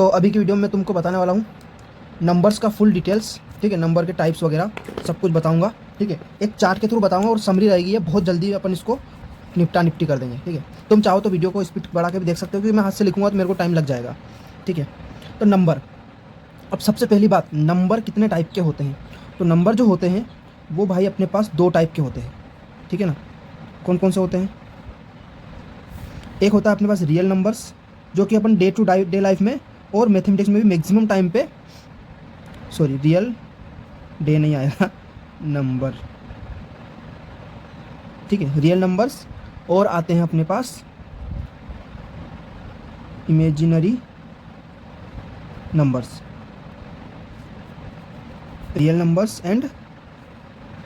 तो अभी की वीडियो में तुमको बताने वाला हूँ नंबर्स का फुल डिटेल्स, ठीक है। नंबर के टाइप्स वगैरह सब कुछ बताऊंगा, ठीक है। एक चार्ट के थ्रू बताऊंगा और समरी रहेगी, ये बहुत जल्दी अपन इसको निपटी कर देंगे, ठीक है। तुम चाहो तो वीडियो को स्पीड बढ़ा के भी देख सकते हो, क्योंकि मैं हाथ से लिखूंगा तो मेरे को टाइम लग जाएगा, ठीक है। तो नंबर, अब सबसे पहली बात, नंबर कितने टाइप के होते हैं। तो नंबर जो होते हैं वो भाई अपने पास दो टाइप के होते हैं, ठीक है ना। कौन कौन से होते हैं? एक होता है अपने पास रियल नंबर्स, जो कि अपन डे टू डे लाइफ में और मैथमेटिक्स में भी मैक्सिमम टाइम पे, सॉरी रियल डे नहीं आएगा, नंबर, ठीक है, रियल नंबर्स। और आते हैं अपने पास imaginary numbers, real numbers and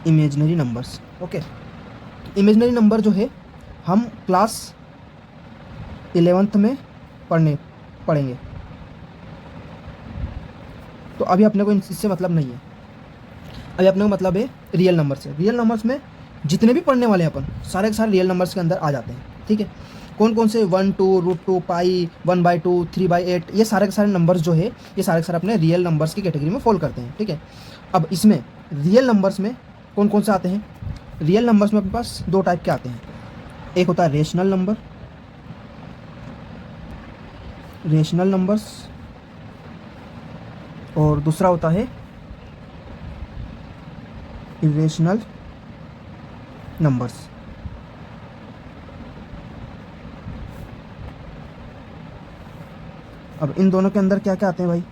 imaginary numbers, okay. Imaginary number जो है हम क्लास 11th में पढ़ेंगे, तो अभी अपने को इससे मतलब नहीं है। अभी अपने को मतलब है रियल नंबर से। रियल नंबर्स में जितने भी पढ़ने वाले हैं अपन, सारे के सारे रियल नंबर्स के अंदर आ जाते हैं, ठीक है। कौन कौन से 1 2 √2 पाई 1/2 3/8, ये सारे के सारे नंबर्स जो है ये सारे के सारे अपने रियल नंबर्स की कैटेगरी में फॉल करते हैं, ठीक है। अब इसमें रियल नंबर्स में कौन कौन से आते हैं? रियल नंबर्स में अपने पास दो टाइप के आते हैं। एक होता है रेशनल नंबर, रेशनल नंबर्स, और दूसरा होता है इरेशनल नंबर्स। अब इन दोनों के अंदर क्या क्या आते हैं भाई?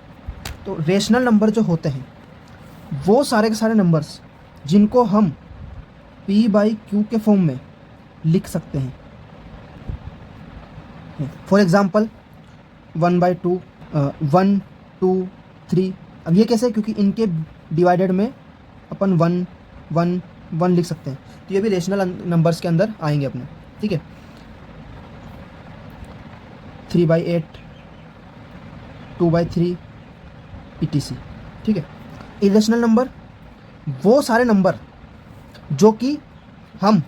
तो रेशनल नंबर जो होते हैं वो सारे के सारे नंबर्स जिनको हम p/q के फॉर्म में लिख सकते हैं। For example 1/2, 1 2 3। अब ये कैसे? क्योंकि इनके डिवाइडेड में अपन 1 1 1 लिख सकते हैं, तो ये भी रेशनल नंबर्स के अंदर आएंगे अपने, ठीक है। 3/8, 2/3 etc, ठीक है। इरेशनल नंबर वो सारे नंबर जो कि हम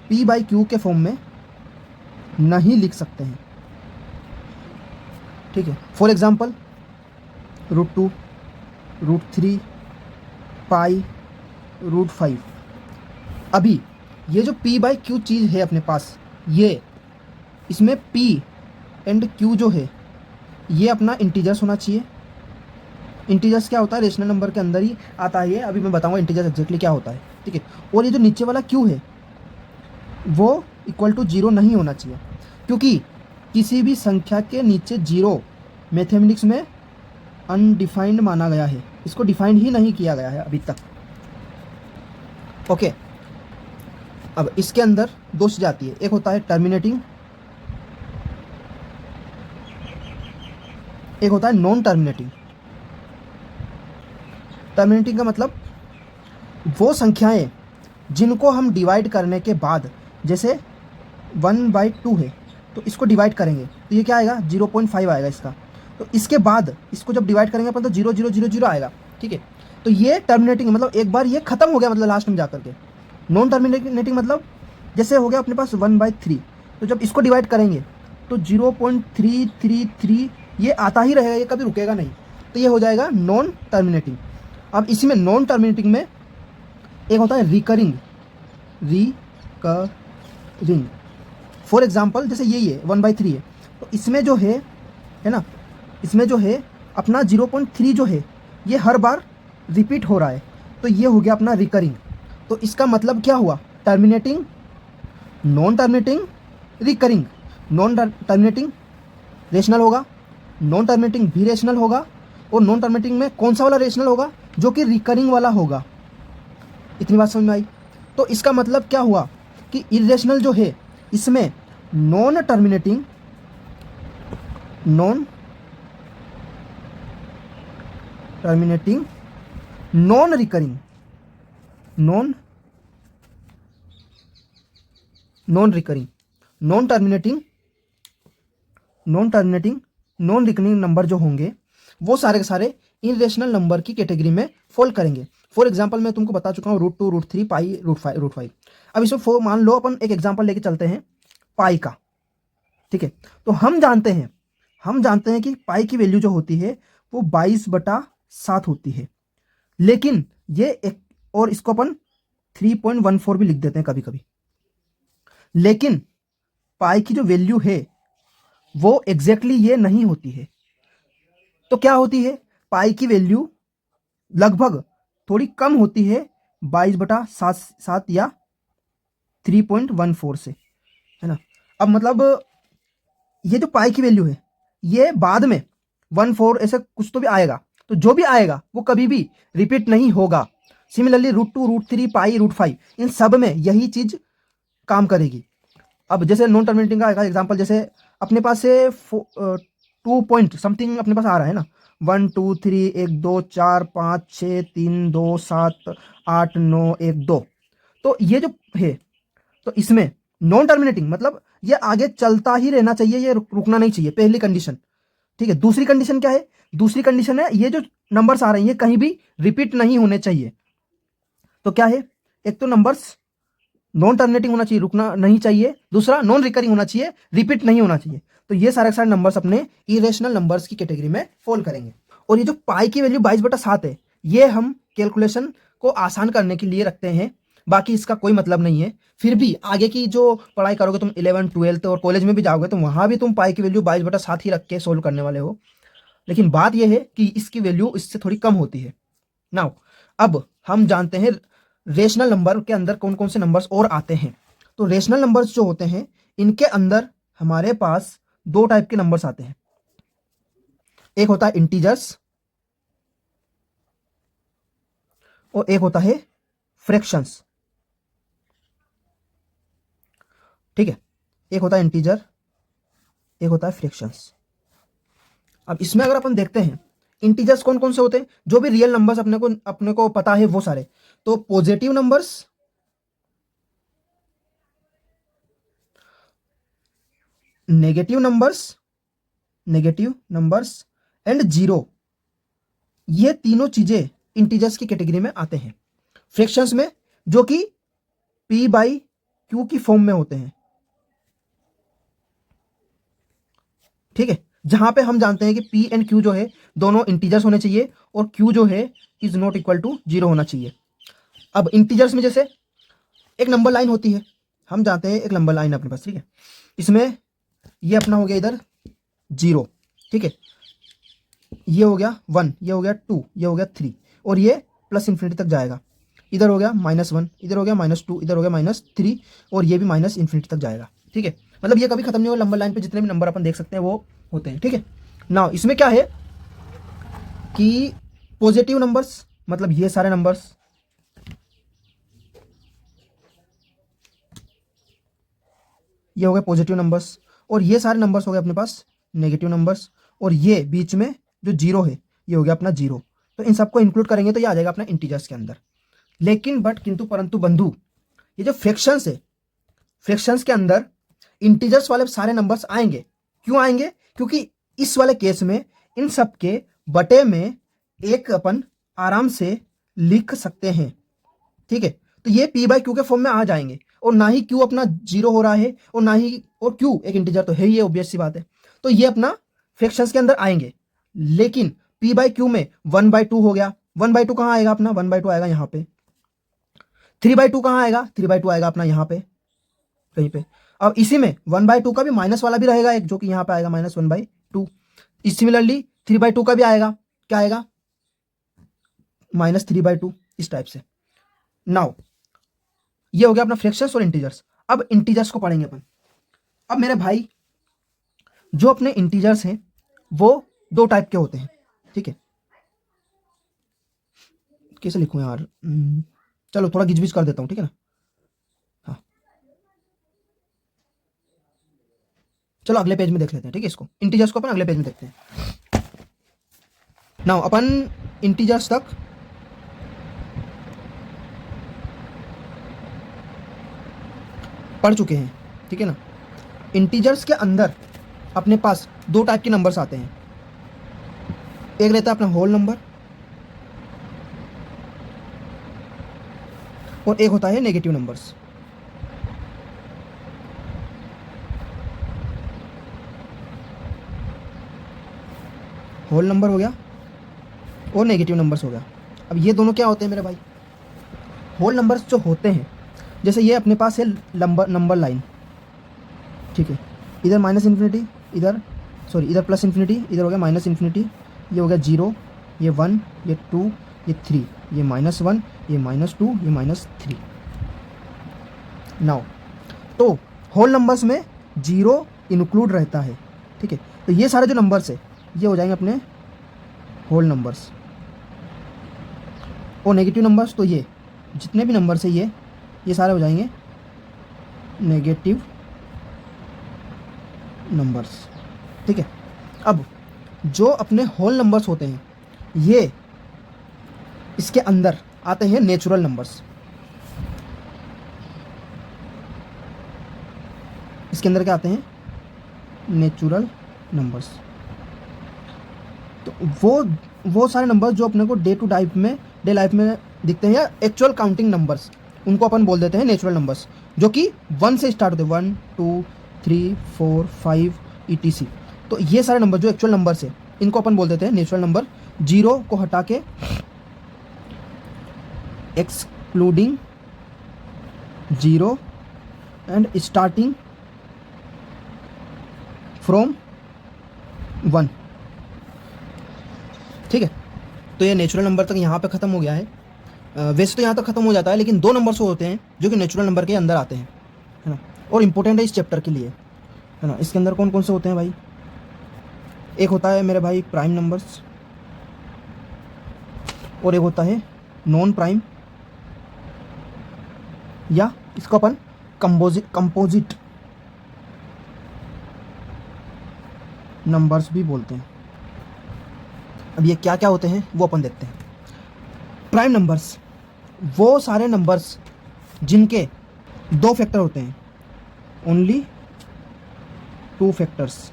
p/q के फॉर्म में नहीं लिख सकते हैं, ठीक है। फॉर एग्जाम्पल √2, √3, पाई, √5। अभी ये जो p/q चीज़ है अपने पास, ये इसमें p एंड q जो है ये अपना इंटीजर्स होना चाहिए। इंटीजर्स क्या होता है? रेशनल नंबर के अंदर ही आता है ये, अभी मैं बताऊंगा इंटीजर्स एग्जैक्टली क्या होता है, ठीक है। और ये जो नीचे वाला q है वो = 0 नहीं होना चाहिए, क्योंकि किसी भी संख्या के नीचे 0 मैथमेटिक्स में अनडिफाइंड माना गया है, इसको डिफाइंड ही नहीं किया गया है अभी तक, ओके। अब इसके अंदर दो चीज़ आती है, एक होता है टर्मिनेटिंग, एक होता है नॉन टर्मिनेटिंग। टर्मिनेटिंग का मतलब वो संख्याएं जिनको हम डिवाइड करने के बाद, जैसे 1/2 है तो इसको डिवाइड करेंगे तो ये क्या आएगा? 0.5 आएगा इसका। तो इसके बाद इसको जब डिवाइड करेंगे अपन तो 0 0 0 0 आएगा, ठीक है। तो ये टर्मिनेटिंग मतलब एक बार ये खत्म हो गया, मतलब लास्ट में जाकर के। नॉन टर्मिनेटिंग मतलब जैसे हो गया अपने पास 1/3, तो जब इसको डिवाइड करेंगे तो 0.333 ये आता ही रहेगा, ये कभी रुकेगा नहीं, तो ये हो जाएगा नॉन टर्मिनेटिंग। अब इसी में नॉन टर्मिनेटिंग में एक होता है रिकरिंग, फॉर एग्जाम्पल जैसे यही है 1/3 है, तो इसमें जो है ना, इसमें जो है अपना 0.3 जो है ये हर बार रिपीट हो रहा है, तो ये हो गया अपना रिकरिंग। तो इसका मतलब क्या हुआ? Terminating, non terminating, recurring. Non terminating rational होगा, नॉन टर्मिनेटिंग भी रेशनल होगा, और नॉन टर्मिनेटिंग में कौन सा वाला रेशनल होगा? जो कि रिकरिंग वाला होगा। इतनी बात समझ में आई? तो इसका मतलब क्या हुआ कि इरेशनल जो है इसमें non terminating, non recurring, non recurring, non terminating, non recurring number जो होंगे वो सारे के सारे इरेशनल नंबर की कैटेगरी में फॉल करेंगे। फॉर एग्जांपल मैं तुमको बता चुका हूँ √2, √3, पाई, √5। अब इसमें मान लो अपन एक एग्जांपल लेके चलते हैं पाई का, ठीक है। तो हम जानते हैं हम जानते हैं कि पाई की वैल्यू जो होती है वो 22/7 होती है, लेकिन ये एक, और इसको अपन 3.14 भी लिख देते हैं कभी कभी, लेकिन पाई की जो वैल्यू है वो एग्जैक्टली ये नहीं होती है। तो क्या होती है, पाई की वैल्यू लगभग थोड़ी कम होती है 22/7 या 3.14 से, है ना। अब मतलब ये जो पाई की वैल्यू है ये बाद में 14 ऐसे कुछ तो भी आएगा, तो जो भी आएगा वो कभी भी रिपीट नहीं होगा। सिमिलरली √2, √3, पाई, √5 इन सब में यही चीज काम करेगी। अब जैसे नॉन टर्मिनेटिंग का एग्जांपल, जैसे अपने पास से 2 पॉइंट समथिंग अपने पास आ रहा है ना, 1 2 3 1 2 4 5 6 3 2 7 8 9 1 2, तो ये जो है, तो इसमें नॉन टर्मिनेटिंग मतलब ये आगे चलता ही रहना चाहिए, ये रुकना नहीं चाहिए, पहली कंडीशन। ठीक है, दूसरी कंडीशन क्या है, दूसरी कंडीशन है ये जो नंबर्स आ रहे हैं ये कहीं भी रिपीट नहीं होने चाहिए। तो क्या है, एक तो नंबर्स नॉन टर्मिनेटिंग होना चाहिए, रुकना नहीं चाहिए, दूसरा नॉन रिकरिंग होना चाहिए, रिपीट नहीं होना चाहिए। तो ये सारे नंबर्स अपने इरेशनल नंबर्स की कैटेगरी में फॉल करेंगे। और ये जो पाई की वैल्यू 22/7 है, ये हम कैलकुलेशन को आसान करने के लिए रखते हैं, बाकी इसका कोई मतलब नहीं है। फिर भी आगे की जो पढ़ाई करोगे तुम 11th 12th और कॉलेज में भी जाओगे तो वहां भी तुम पाई की वैल्यू 22/7 ही रख के सोल्व करने वाले हो, लेकिन बात यह है कि इसकी वैल्यू इससे थोड़ी कम होती है। नाउ अब हम जानते हैं रेशनल नंबर के अंदर कौन कौन से नंबर्स और आते हैं। तो रेशनल नंबर्स जो होते हैं इनके अंदर हमारे पास दो टाइप के नंबर्स आते हैं, एक होता है इंटीजर्स और एक होता है फ्रैक्शंस। ठीक है, एक होता है इंटीजर, एक होता है फ्रैक्शंस। अब इसमें अगर अपन देखते हैं इंटीजर्स कौन कौन से होते हैं, जो भी रियल नंबर्स अपने को पता है वो सारे। तो positive numbers, negative numbers and zero, ये तीनों चीजें इंटीजर्स की कैटेगरी में आते हैं। फ्रैक्शंस में जो कि p/q की फॉर्म में होते हैं। ठीक है, जहां पे हम जानते हैं कि p एंड q जो है दोनों इंटीजर्स होने चाहिए और q जो है इज नॉट इक्वल टू 0 होना चाहिए। अब इंटीजर्स में जैसे एक नंबर लाइन होती है, हम जानते हैं एक नंबर लाइन अपने पास, ठीक है, इसमें ये अपना हो गया इधर 0, ठीक है, ये हो गया 1, ये हो गया 2, ये हो गया 3 और ये प्लस इन्फिनिटी तक जाएगा। इधर हो गया -1, इधर हो गया -2, इधर हो गया -3 और ये भी माइनस इन्फिनिटी तक जाएगा। ठीक है, मतलब ये कभी खत्म नहीं होगा, नंबर लाइन पे जितने भी नंबर अपन देख सकते हैं वो होते हैं। ठीक है, नाउ इसमें क्या है कि पॉजिटिव नंबर्स मतलब ये सारे नंबर्स, ये हो गए पॉजिटिव नंबर्स, और ये सारे नंबर्स हो गए अपने पास नेगेटिव नंबर्स, और ये बीच में जो 0 है ये हो गया अपना 0। तो इन सबको इंक्लूड करेंगे तो ये आ जाएगा अपना इंटीजर्स के अंदर। लेकिन बट किंतु परंतु बंधु, ये जो फ्रैक्शंस है, फ्रैक्शंस के अंदर इंटीजर्स वाले सारे नंबर्स आएंगे। क्यों आएंगे? क्योंकि इस वाले केस में इन सब के बटे में एक अपन आराम से लिख सकते हैं। ठीक है, तो ये p/q के फॉर्म में आ जाएंगे, और ना ही q अपना 0 हो रहा है और ना ही, और q एक इंटीजर तो है, ये ऑब्वियस सी बात है, तो ये अपना फ्रैक्शंस के अंदर आएंगे। लेकिन p/q में 1/2 हो गया, 1/2 कहां आएगा अपना, 1/2 आएगा यहां पे। 3/2 कहां आएगा, 3/2 आएगा अपना यहां पे कहीं पे। अब इसी में 1/2 का भी माइनस वाला भी रहेगा एक, जो कि यहां पे आएगा -1/2। सिमिलरली 3/2 का भी आएगा, क्या आएगा, -3/2, इस टाइप से। नाउ ये हो गया अपना फ्रैक्शंस और इंटीजर्स। अब इंटीजर्स को पढ़ेंगे अपन। अब मेरे भाई जो अपने इंटीजर्स हैं वो दो टाइप के होते हैं। ठीक है, कैसे लिखूं यार, चलो थोड़ा गिजबिज कर देता हूं, ठीक है ना। हाँ, चलो अगले पेज में देख लेते हैं। ठीक है, इसको इंटीजर्स को अपन अगले पेज में देखते हैं। नाउ अपन इंटीजर्स तक पढ़ चुके हैं, ठीक है ना। इंटीजर्स के अंदर अपने पास दो टाइप के नंबर्स आते हैं, एक रहता है अपना होल नंबर और एक होता है नेगेटिव नंबर्स। होल नंबर हो गया और नेगेटिव नंबर्स हो गया। अब ये दोनों क्या होते हैं मेरे भाई? होल नंबर्स जो होते हैं, जैसे ये अपने पास है नंबर लाइन, ठीक है, इधर माइनस इन्फिनिटी, इधर प्लस इन्फिनिटी, इधर हो गया माइनस इन्फिनिटी, ये हो गया 0, ये 1, ये 2, ये 3, ये -1, ये -2, ये -3। नाउ तो होल नंबर्स में 0 इंक्लूड रहता है, ठीक है। तो ये सारे जो नंबर्स है ये हो जाएंगे अपने होल नंबर्स। और नेगेटिव नंबर्स, तो ये जितने भी नंबर्स है ये सारे हो जाएंगे नेगेटिव नंबर्स, ठीक है। अब जो अपने होल नंबर्स होते हैं ये इसके अंदर आते हैं नेचुरल नंबर्स। इसके अंदर क्या आते हैं? Natural numbers. तो वो सारे नंबर्स जो अपने को डे लाइफ में दिखते हैं, या एक्चुअल काउंटिंग नंबर्स, उनको अपन बोल देते हैं नेचुरल नंबर्स, जो कि 1 से स्टार्ट होते हैं, 1 2 3 4 5 ETC। तो ये सारे नंबर जो एक्चुअल नंबर्स है इनको अपन बोल देते हैं नेचुरल नंबर। 0 को हटा के एक्सक्लूडिंग 0 एंड स्टार्टिंग फ्रॉम 1, ठीक है। तो ये नेचुरल नंबर तक यहाँ पे ख़त्म हो गया है। वैसे तो यहाँ तक ख़त्म हो जाता है, लेकिन 2 नंबर्स होते हैं जो कि नेचुरल नंबर के अंदर आते हैं, है ना, और इम्पोर्टेंट है इस चैप्टर के लिए, है ना। इसके अंदर कौन कौन से होते हैं भाई? एक होता है मेरे भाई प्राइम नंबर्स, और एक होता है नॉन प्राइम, या इसको अपन कंपोजिट नंबर्स भी बोलते हैं। अब ये क्या क्या होते हैं वो अपन देखते हैं। प्राइम नंबर्स वो सारे नंबर्स जिनके 2 फैक्टर होते हैं, ओनली 2 फैक्टर्स,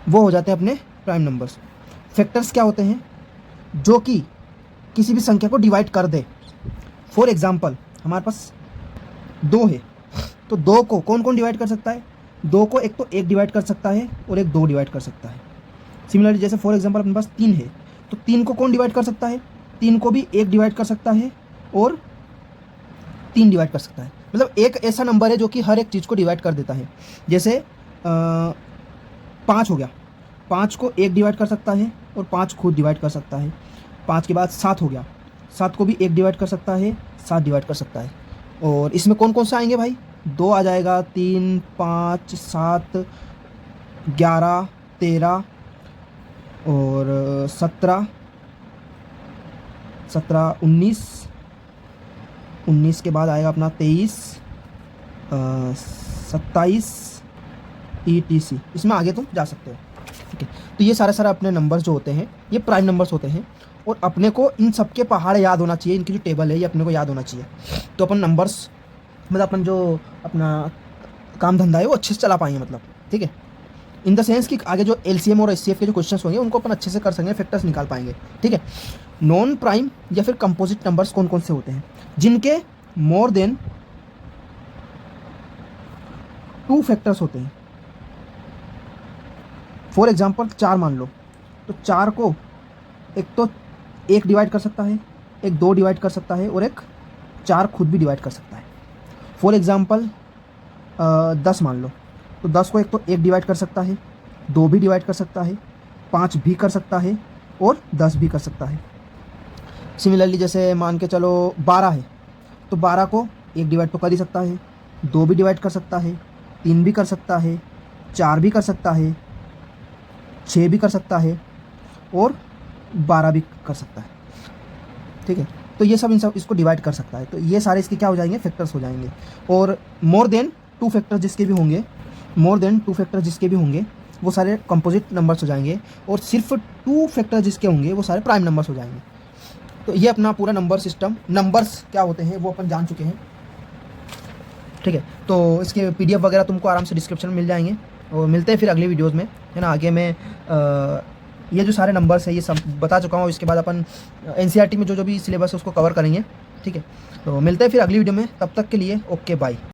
वो हो जाते हैं अपने प्राइम नंबर्स। फैक्टर्स क्या होते हैं? जो कि किसी भी संख्या को डिवाइड कर दे। फॉर एग्जाम्पल हमारे पास 2 है, तो 2 को कौन कौन डिवाइड कर सकता है? 2 को एक तो 1 डिवाइड कर सकता है और एक 2 डिवाइड कर सकता है। सिमिलरली जैसे फॉर एग्जांपल अपने पास 3 है, तो 3 को कौन डिवाइड कर सकता है? 3 को भी 1 डिवाइड कर सकता है और 3 डिवाइड कर सकता है। मतलब एक ऐसा नंबर है जो कि हर एक चीज़ को डिवाइड कर देता है। जैसे 5 हो गया, 5 को 1 डिवाइड कर सकता है और 5 खुद डिवाइड कर सकता है। 5 के बाद 7 हो गया, 7 को भी 1 डिवाइड कर सकता है, 7 डिवाइड कर सकता है। और इसमें कौन कौन से आएंगे भाई? 2 आ जाएगा, 3 5 7 11 13 और 17 19 19 के बाद आएगा अपना 23 27 ETC। इसमें आगे तुम जा सकते हो, ठीक है। तो ये सारे अपने नंबर्स जो होते हैं ये प्राइम नंबर्स होते हैं, और अपने को इन सब के पहाड़ याद होना चाहिए, इनकी जो टेबल है ये अपने को याद होना चाहिए। तो अपन नंबर्स मतलब अपन जो अपना काम धंधा है वो अच्छे से चला पाएंगे, मतलब, ठीक है। इन द सेंस कि आगे जो LCM और HCF के जो क्वेश्चंस होंगे उनको अपन अच्छे से कर सकेंगे, फैक्टर्स निकाल पाएंगे, ठीक है। नॉन प्राइम या फिर कंपोजिट नंबर्स कौन कौन से होते हैं? जिनके मोर देन 2 फैक्टर्स होते हैं। फॉर एग्जाम्पल 4 मान लो, तो 4 को एक तो 1 डिवाइड कर सकता है, एक 2 डिवाइड कर सकता है और एक 4 खुद भी डिवाइड कर सकता है। फॉर एग्जाम्पल 10 मान लो, तो 10 को एक तो 1 डिवाइड कर सकता है, 2 भी डिवाइड कर सकता है, 5 भी कर सकता है और 10 भी कर सकता है। सिमिलरली जैसे मान के चलो 12 है, तो 12 को 1 डिवाइड तो कर ही सकता है, 2 भी डिवाइड कर सकता है, 3 भी कर सकता है, 4 भी कर सकता है, 6 भी कर सकता है और 12 भी कर सकता है, ठीक है। तो ये सब इसको डिवाइड कर सकता है। तो ये सारे इसके क्या हो जाएंगे? फैक्टर्स हो जाएंगे। और मोर देन 2 फैक्टर्स जिसके भी होंगे, वो सारे कंपोजिट नंबर्स हो जाएंगे, और सिर्फ 2 फैक्टर जिसके होंगे वो सारे प्राइम नंबर्स हो जाएंगे। तो ये अपना पूरा नंबर सिस्टम, नंबर्स क्या होते हैं वो अपन जान चुके हैं, ठीक है। तो इसके PDF वगैरह तुमको आराम से डिस्क्रिप्शन में मिल जाएंगे, और मिलते हैं फिर अगली वीडियोज़ में, है ना। आगे मैं ये जो सारे नंबर्स है ये सब बता चुका हूँ। इसके बाद अपन NCERT में जो भी सिलेबस है उसको कवर करेंगे, ठीक है। तो मिलते हैं फिर अगली वीडियो में, तब तक के लिए ओके बाय।